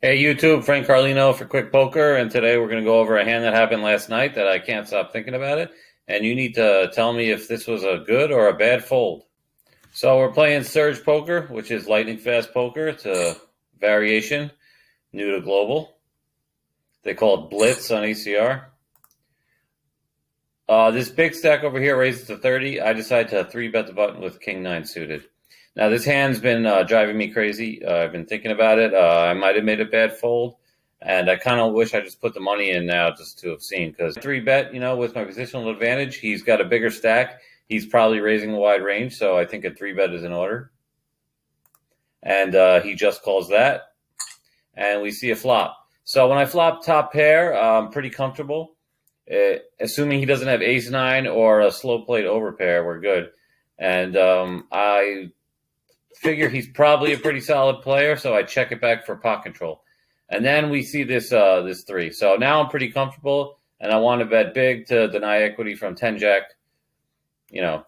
Hey YouTube, Frank Carlino for Quick Poker, and today we're going to go over a hand that happened last night that I can't stop thinking about it, and you need to tell me if this was a good or a bad fold. So we're playing Surge Poker, which is lightning fast poker. It's a variation, new to global. They call it Blitz on ECR. This big stack over here raises to 30. I decide to 3-bet the button with King 9 suited. Now, this hand's been driving me crazy. I've been thinking about it. I might have made a bad fold, and I kind of wish I just put the money in now just to have seen. Because 3-bet, with my positional advantage, he's got a bigger stack. He's probably raising a wide range, so I think a 3-bet is in order. And he just calls that, and we see a flop. So when I flop top pair, I'm pretty comfortable. Assuming he doesn't have ace-9 or a slow played overpair, we're good. And I figure he's probably a pretty solid player, so I check it back for pot control. And then we see this 3. So now I'm pretty comfortable, and I want to bet big to deny equity from 10-jack,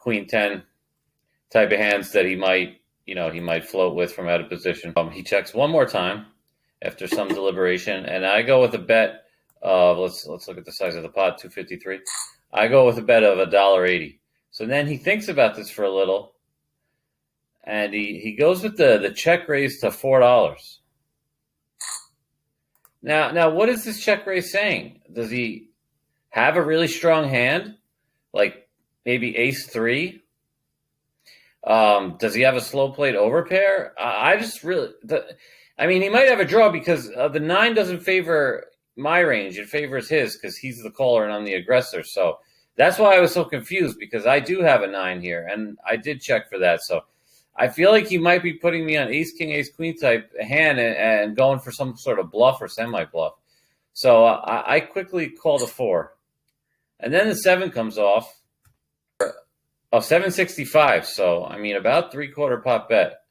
queen 10 type of hands that he might float with from out of position. He checks one more time after some deliberation, and I go with a bet of, let's look at the size of the pot, 253. I go with a bet of $1.80. So then he thinks about this for a little, and he goes with the check raise to $4. Now, what is this check raise saying? Does he have a really strong hand, like maybe ace-3? Does he have a slow played overpair? He might have a draw because the 9 doesn't favor my range. It favors his because he's the caller and I'm the aggressor. So that's why I was so confused, because I do have a 9 here, and I did check for that. So I feel like he might be putting me on ace-king, ace-queen type hand and going for some sort of bluff or semi-bluff. So I quickly call the 4. And then the 7 comes off of 765. So, about 3/4 pot bet,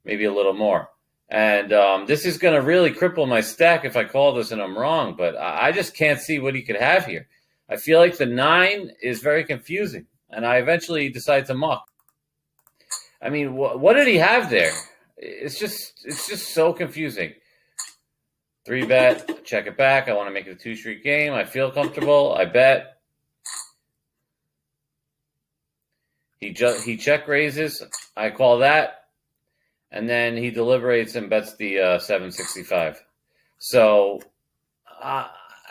maybe a little more. And this is going to really cripple my stack if I call this and I'm wrong, but I just can't see what he could have here. I feel like the 9 is very confusing, and I eventually decide to muck. What did he have there? It's just so confusing. 3-bet, check it back. I want to make it a 2-street game. I feel comfortable. I bet. He check raises. I call that. And then he deliberates and bets the 765. So I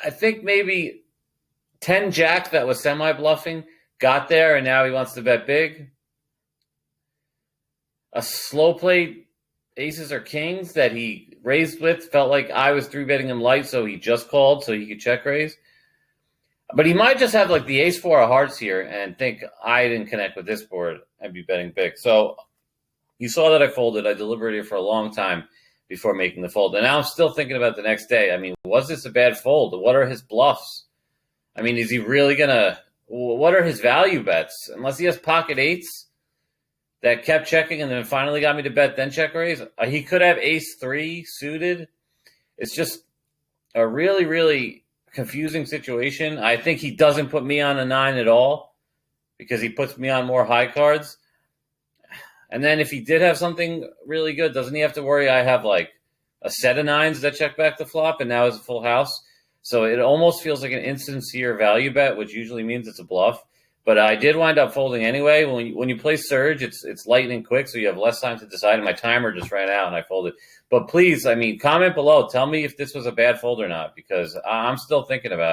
think maybe 10-jack that was semi-bluffing got there, and now he wants to bet big. A slow play aces or kings that he raised with felt like I was 3-betting him light, so he just called so he could check raise. But he might just have like the ace-4 of hearts here and think I didn't connect with this board and be betting big. So you saw that I folded. I deliberated for a long time before making the fold. And now I'm still thinking about the next day. Was this a bad fold? What are his bluffs? Is he really going to – what are his value bets? Unless he has pocket eights that kept checking and then finally got me to bet, then check raise. He could have ace-3 suited. It's just a really, really confusing situation. I think he doesn't put me on a 9 at all because he puts me on more high cards. And then if he did have something really good, doesn't he have to worry I have like a set of 9s that check back the flop and now it's a full house? So it almost feels like an insincere value bet, which usually means it's a bluff. But I did wind up folding anyway. When you play Surge, it's lightning quick, so you have less time to decide. And my timer just ran out and I folded. But please, comment below. Tell me if this was a bad fold or not, because I'm still thinking about it.